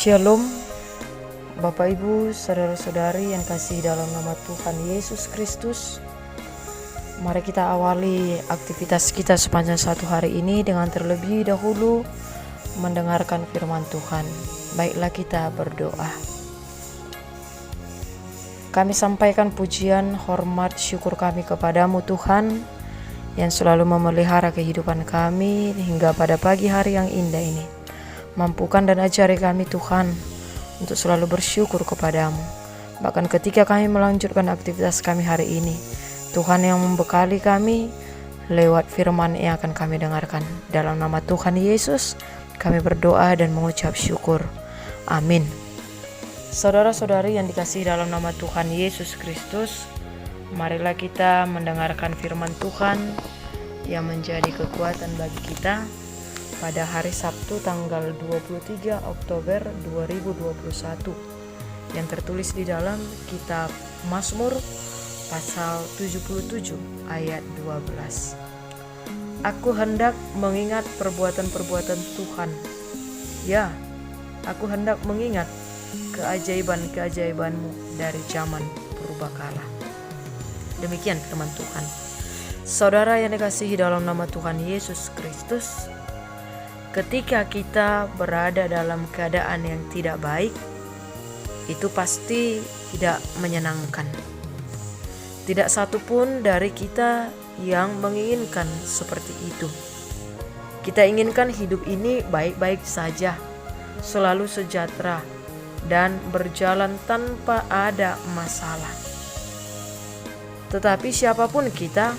Shalom, Bapak Ibu, saudara-saudari yang kasih dalam nama Tuhan Yesus Kristus. Mari kita awali aktivitas kita sepanjang satu hari ini dengan terlebih dahulu mendengarkan firman Tuhan. Baiklah kita berdoa. Kami sampaikan pujian, hormat, syukur kami kepadamu Tuhan yang selalu memelihara kehidupan kami hingga pada pagi hari yang indah ini. Mampukan dan ajari kami Tuhan untuk selalu bersyukur kepadamu. Bahkan ketika kami melanjutkan aktivitas kami hari ini, Tuhan yang membekali kami lewat firman yang akan kami dengarkan. Dalam nama Tuhan Yesus kami berdoa dan mengucap syukur. Amin. Saudara-saudari yang dikasihi dalam nama Tuhan Yesus Kristus, marilah kita mendengarkan firman Tuhan yang menjadi kekuatan bagi kita pada hari Sabtu tanggal 23 Oktober 2021 yang tertulis di dalam kitab Mazmur pasal 77 ayat 12. Aku hendak mengingat perbuatan-perbuatan Tuhan. Ya, aku hendak mengingat keajaiban-keajaiban-Mu dari zaman purbakala. Demikian firman Tuhan. Saudara yang dikasihi dalam nama Tuhan Yesus Kristus, ketika kita berada dalam keadaan yang tidak baik, itu pasti tidak menyenangkan. Tidak satu pun dari kita yang menginginkan seperti itu. Kita inginkan hidup ini baik-baik saja, selalu sejahtera, dan berjalan tanpa ada masalah. Tetapi siapapun kita,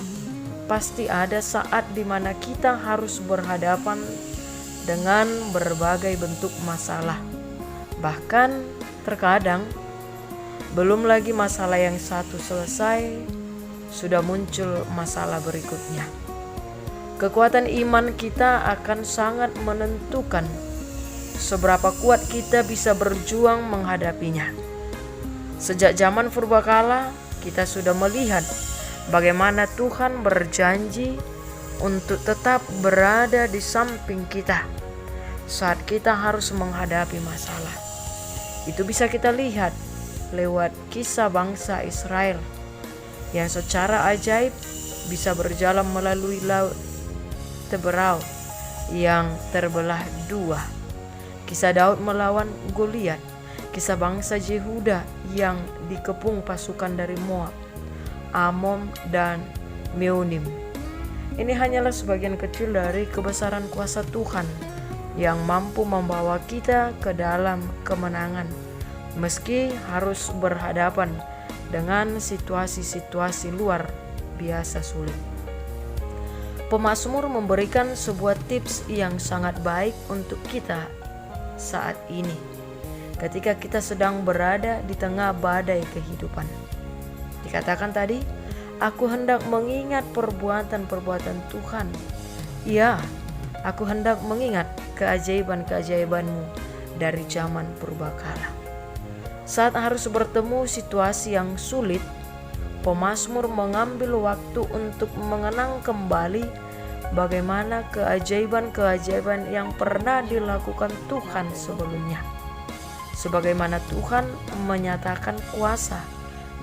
pasti ada saat di mana kita harus berhadapan dengan berbagai bentuk masalah. Bahkan terkadang belum lagi masalah yang satu selesai, sudah muncul masalah berikutnya. Kekuatan iman kita akan sangat menentukan seberapa kuat kita bisa berjuang menghadapinya. Sejak zaman purbakala, kita sudah melihat bagaimana Tuhan berjanji untuk tetap berada di samping kita saat kita harus menghadapi masalah. Itu bisa kita lihat lewat kisah bangsa Israel yang secara ajaib bisa berjalan melalui laut Teberau yang terbelah dua. Kisah Daud melawan Goliat, kisah bangsa Yehuda yang dikepung pasukan dari Moab, Amon dan Meonim. Ini hanyalah sebagian kecil dari kebesaran kuasa Tuhan yang mampu membawa kita ke dalam kemenangan meski harus berhadapan dengan situasi-situasi luar biasa sulit. Pemazmur memberikan sebuah tips yang sangat baik untuk kita saat ini ketika kita sedang berada di tengah badai kehidupan. Dikatakan tadi, aku hendak mengingat perbuatan-perbuatan Tuhan. Ya, aku hendak mengingat keajaiban-keajaiban-Mu dari zaman purbakala. Saat harus bertemu situasi yang sulit, pemazmur mengambil waktu untuk mengenang kembali bagaimana keajaiban-keajaiban yang pernah dilakukan Tuhan sebelumnya. Sebagaimana Tuhan menyatakan kuasa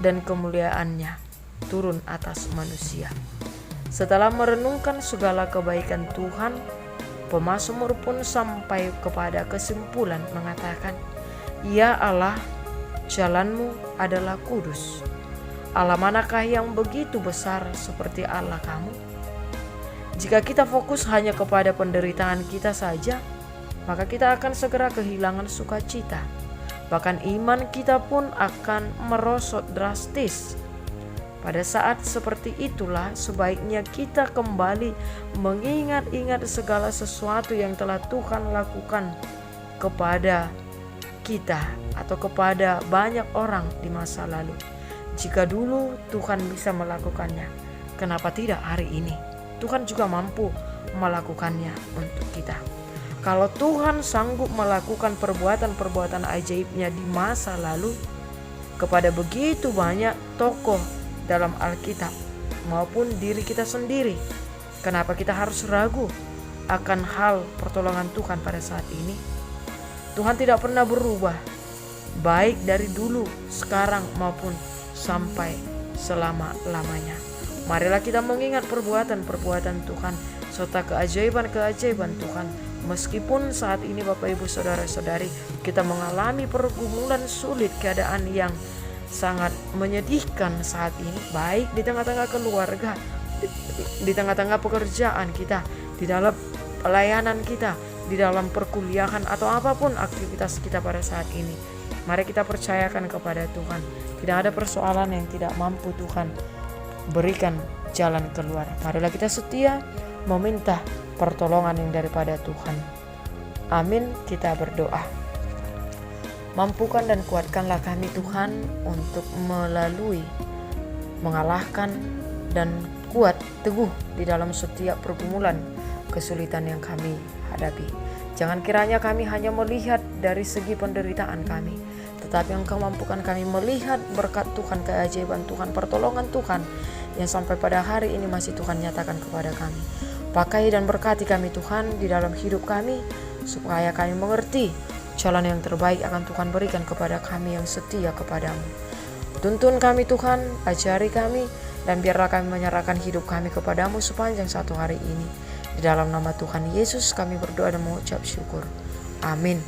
dan kemuliaan-Nya turun atas manusia. Setelah merenungkan segala kebaikan Tuhan, pemazmur pun sampai kepada kesimpulan mengatakan, "Ya Allah, jalan-Mu adalah kudus. Allah manakah yang begitu besar seperti Allah Kamu?" Jika kita fokus hanya kepada penderitaan kita saja, maka kita akan segera kehilangan sukacita. Bahkan iman kita pun akan merosot drastis. Pada saat seperti itulah sebaiknya kita kembali mengingat-ingat segala sesuatu yang telah Tuhan lakukan kepada kita atau kepada banyak orang di masa lalu. Jika dulu Tuhan bisa melakukannya, kenapa tidak hari ini? Tuhan juga mampu melakukannya untuk kita. Kalau Tuhan sanggup melakukan perbuatan-perbuatan ajaibnya di masa lalu kepada begitu banyak tokoh dalam Alkitab maupun diri kita sendiri, kenapa kita harus ragu akan hal pertolongan Tuhan pada saat ini? Tuhan tidak pernah berubah, baik dari dulu, sekarang maupun sampai selama-lamanya. Marilah kita mengingat perbuatan-perbuatan Tuhan serta keajaiban-keajaiban Tuhan. Meskipun saat ini Bapak Ibu Saudara-saudari kita mengalami pergumulan sulit, keadaan yang sangat menyedihkan saat ini, baik di tengah-tengah keluarga, di tengah-tengah pekerjaan kita, di dalam pelayanan kita, di dalam perkuliahan atau apapun aktivitas kita pada saat ini. Mari kita percayakan kepada Tuhan. Tidak ada persoalan yang tidak mampu Tuhan berikan jalan keluar. Marilah kita setia meminta pertolongan yang daripada Tuhan. Amin. Kita berdoa. Mampukan dan kuatkanlah kami Tuhan untuk melalui, mengalahkan dan kuat teguh di dalam setiap pergumulan kesulitan yang kami hadapi. Jangan kiranya kami hanya melihat dari segi penderitaan kami, tetapi Engkau mampukan kami melihat berkat Tuhan, keajaiban Tuhan, pertolongan Tuhan yang sampai pada hari ini masih Tuhan nyatakan kepada kami. Pakai dan berkati kami Tuhan di dalam hidup kami, supaya kami mengerti jalan yang terbaik akan Tuhan berikan kepada kami yang setia kepadamu. Tuntun kami Tuhan, ajari kami, dan biarlah kami menyerahkan hidup kami kepadamu sepanjang satu hari ini. Di dalam nama Tuhan Yesus kami berdoa dan mengucap syukur. Amin.